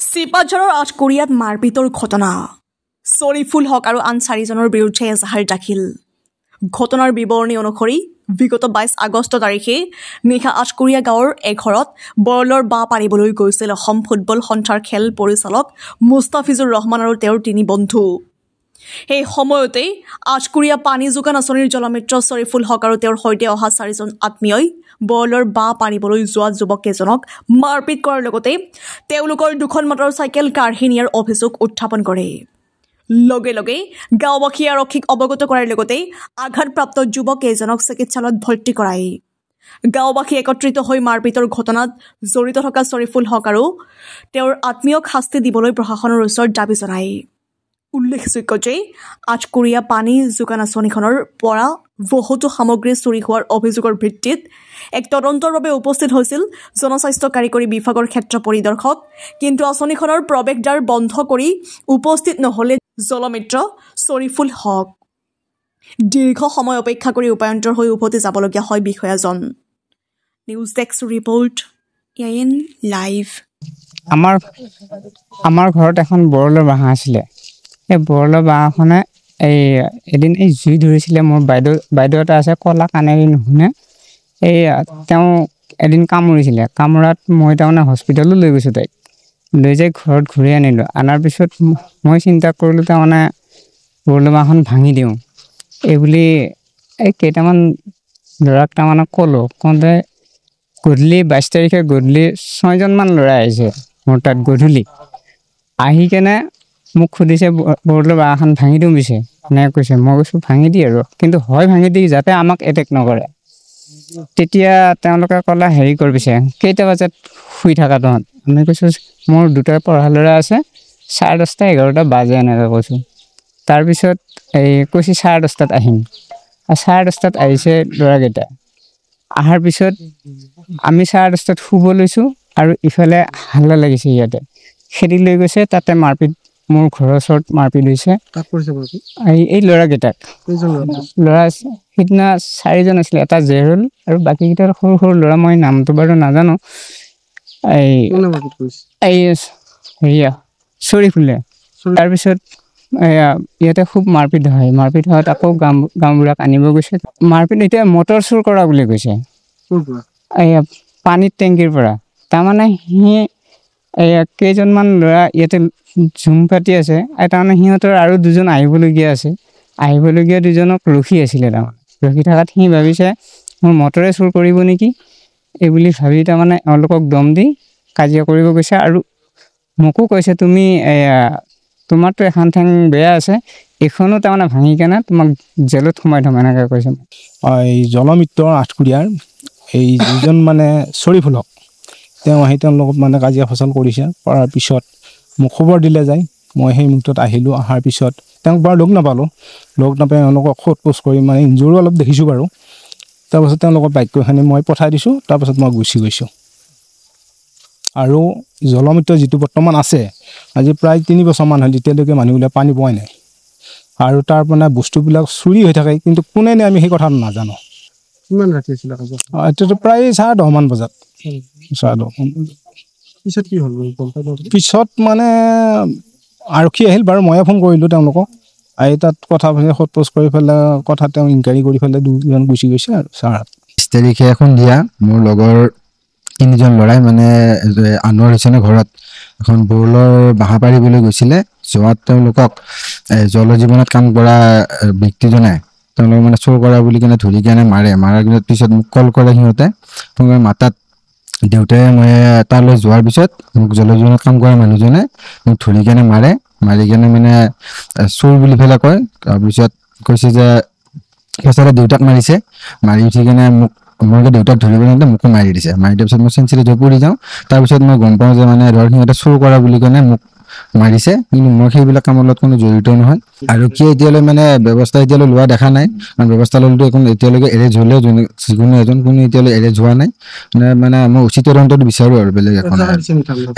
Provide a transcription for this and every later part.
চিপাঝাৰৰ আঠকুৰিয়াত মাৰপিটৰ ঘটনা শৰীফুল হক আৰু আন 4জনৰ বিৰুদ্ধে এজাহাৰ দাখিল ঘটনাৰ বিৱৰণী অনুসৰি বিগত 22 আগষ্ট তাৰিখে নিশা আঠকুৰিয়া গাঁৱৰ এঘৰত বৰলৰ বা পাৰিবলৈ গৈছিল অসম ফুটবল সন্থাৰ খেল পৰিচালক মুস্তাফিজুৰ ৰহমান আৰু তেওঁৰ 3 বন্ধু এই সময়তে আঠকুৰিয়া পানী যোগান আঁচনিৰ জলমিত্ৰ শৰীফুল হক আৰু তেওঁৰ সৈতে অহা 4জন আত্মীয়ই বৰলৰ বা পাৰিবলৈ যোৱা যুৱককেইজনক মাৰপিট কৰাৰ লগতে তেওঁলোকৰ দুখন মটৰচাইকেল কাঢ়ি নিয়াৰ অভিযোগ উত্থাপন কৰে লগে লগে গাঁওবাসী আৰক্ষীক অৱগত কৰাৰ লগতে আঘাতপ্ৰাপ্ত যুৱককেইজনক চিকিৎসালয়ত ভৰ্তি কৰায় গাঁওবাসী একত্ৰিত হৈ মাৰপিটৰ ঘটনাত জড়িত থকা শৰীফুল হক আৰু তেওঁৰ আত্মীয়ক শাস্তি দিবলৈ প্ৰশাসনৰ ওচৰত দাবী জনায় উল্লেখযোগ্য যে আঠকুৰিয়া পানী যোগান আঁচনিখনৰ পৰা বহুতো সামগ্ৰী চুৰি হোৱাৰ অভিযোগৰ ভিত্তিত এক তদন্তৰ বাবে উপস্থিত হৈছিল জনস্বাস্থ্য কাৰিকৰী বিভাগৰ ক্ষেত্ৰ পৰিদৰ্শক কিন্তু আঁচনিখনৰ প্ৰৱেশদ্বাৰ বন্ধ কৰি উপস্থিত নহলে জলমিত্ৰ শৰীফুল হক দীৰ্ঘ সময় অপেক্ষা কৰি উপায়ন্তৰ হৈ উভতি যাবলগীয়া হয় বিষয়াজন নিউজ ডেস্ক ৰিপৰ্ট এএন লাইভ আমাৰ ঘৰত এখন বৰলৰ বাঁহ আছিলে এই বৰলৰ বাঁহখনে এদিন এই জুই ধৰিছিলে মোৰ বাইদেউ এটা আছে কলা কাণেৰি নুশুনে তেওঁ এদিন কামুৰিছিলে কামুৰাত মই তাৰমানে হস্পিটেলো লৈ গৈছোঁ তাইক লৈ যাই ঘৰত ঘূৰি আনিলোঁ আনাৰ পিছত মই চিন্তা কৰিলোঁ তাৰমানে বৰলৰ বাঁহখন ভাঙি দিওঁ এইবুলি কেইটামান ল'ৰাক তাৰমানে কওঁতে গধূলি 22 তাৰিখে গধূলি 6জনমান ল'ৰা আহিছে মোৰ তাত গধূলি আহি কেনে মোক সুধিছে বৰলৰ বাঁহখন ভাঙি দিওঁ পিছে এনেকৈ কৈছে মই কৈছোঁ ভাঙি দি আৰু কিন্তু হয় ভাঙি দি যাতে আমাক এটেক নকৰে তেতিয়া তেওঁলোকে ক'লা হেৰি কৰ পিছে কেইটা বজাত শুই থাকা তহঁত আমি কৈছোঁ মোৰ 2টা পঢ়া ল'ৰা আছে 10:30 11টা বাজে এনেকৈ কৈছোঁ তাৰপিছত কৈছে 10:30 আহিম 10:30 আহিছে ল'ৰাকেইটা অহাৰ পিছত আমি 10:30 শুব লৈছোঁ আৰু ইফালে হাল্লা লাগিছে ইয়াতে খেদি লৈ গৈছে তাতে মাৰপিট মোৰ ঘৰৰ ওচৰত মাৰপিট হৈছে এই ল'ৰাকেইটাক ল'ৰা সিদিনা 4জন আছিলে এটা জেৰুল আৰু বাকীকেইটা সৰু সৰু ল'ৰা মই নামটো বাৰু নাজানো হেৰিয়া শৰীফুলে তাৰপিছত ইয়াতে খুব মাৰপিট হয় মাৰপিট হোৱাত আকৌ গাঁওবুঢ়াক আনিব গৈছে মাৰপিট এতিয়া মটৰ চুৰ কৰা বুলি কৈছে পানীৰ টেংকিৰ পৰা তাৰমানে সি কেইজনমান ল'ৰা ইয়াতে ঝুম পাতি আছে তাৰমানে সিহঁতৰ আৰু 2জন আহিবলগীয়া আছে আহিবলগীয়া 2জনক ৰখি আছিলে তাৰমানে ৰখি থকাত সি ভাবিছে মোৰ মটৰে চুৰ কৰিব নেকি এইবুলি ভাবি তাৰমানে এওঁলোকক দম দি কাজিয়া কৰিব গৈছে আৰু মোকো কৈছে তুমি তোমাৰতো এখন ঠেং বেয়া আছে এইখনো তাৰমানে ভাঙি কেনে তোমাক জেলত সোমাই থম এনেকৈ কৈছে এই জলমিত্ৰ আঠকুৰিয়াৰ এই যিজন মানে শৰীফুল হক তেওঁ আহি তেওঁৰ লগত মানে কাজিয়া ফচাল কৰিছে কৰাৰ পিছত মোক খবৰ দিলে যায় মই সেই মুহূৰ্তত আহিলোঁ অহাৰ পিছত তেওঁক বাৰু লগ নাপালোঁ লগ নাপাই তেওঁলোকক সোধ পোছ কৰি মানে ইঞ্জুৰো অলপ দেখিছোঁ বাৰু তাৰপাছত তেওঁলোকৰ বাক্যখিনি মই পঠাই দিছোঁ তাৰপাছত মই গুচি গৈছোঁ আৰু জলমিত্ৰ যিটো বৰ্তমান আছে আজি প্ৰায় 3 বছৰমান হ'ল এতিয়ালৈকে মানুহবিলাক পানী পোৱাই নাই আৰু তাৰ মানে বস্তুবিলাক চুৰি হৈ থাকে কিন্তু কোনে নে আমি সেই কথাটো নাজানো কিমান ৰাতি আছিল এতিয়াতো প্ৰায় 10:30 বজাত পিছত কি হ'ল পিছত মানে আৰক্ষী আহিল বাৰু ময়ে ফোন কৰিলোঁ তেওঁলোকক আহি তাত কথা সোধ পোছ কৰি পেলাই কথা তেওঁ ইনকুৱাৰী কৰি পেলাই 2জন গুচি গৈছে আৰু 20 তাৰিখে এখন দিয়া মোৰ লগৰ 3জন ল'ৰাই মানে আনোৱাৰ হুছেইনৰ ঘৰত এখন বৰলৰ বাঁহ পাৰিবলৈ গৈছিলে যোৱাত তেওঁলোকক জল জীৱনত কাম কৰা ব্যক্তিজনে তেওঁলোকক মানে চোৰ কৰা বুলি কেনে ধৰি কেনে মাৰাৰ পিছত মোক কল কৰে সিহঁতে মাতাত দেউতাই মই তালৈ যোৱাৰ পিছত মোক জল জীৱনত কাম কৰা মানুহজনে মোক ধৰি কেনে মাৰি কেনে মানে চোৰ বুলি পেলাই কয় তাৰপিছত কৈছে যে সঁচাকৈ দেউতাক মাৰিছে মাৰি উঠি কেনে মই দেউতাক ধৰিব নিদিলে মোকো মাৰি দিছে মাৰি দিয়াৰ পিছত মই চেঞ্চুৰীত পৰি যাওঁ তাৰপিছত মই গম পাওঁ যে মানে ধৰ সিহঁতে চোৰ কৰা বুলি কেনে মোক মাৰিছে কিন্তু মই সেইবিলাক কামৰ লগত কোনো জড়িত নহয় আৰু কি এতিয়ালৈ মানে ব্যৱস্থা এতিয়ালৈ লোৱা দেখা নাই কাৰণ ব্যৱস্থা ল'লেতো একো এতিয়ালৈকে এৰেজ হ'লেও যিকোনো এজন কোনো এতিয়ালৈ এৰেজ হোৱা নাই মানে মই উচিত তদন্তটো বিচাৰোঁ আৰু বেলেগ এখন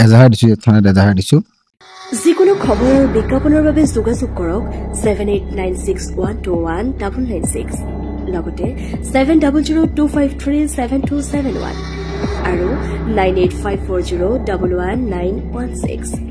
এজাহাৰ দিছোঁ থানাত এজাহাৰ দিছোঁ যিকোনো খবৰ আৰু বিজ্ঞাপনৰ বাবে যোগাযোগ কৰক 7896121996 লগতে 7002537271 আৰু 9854011916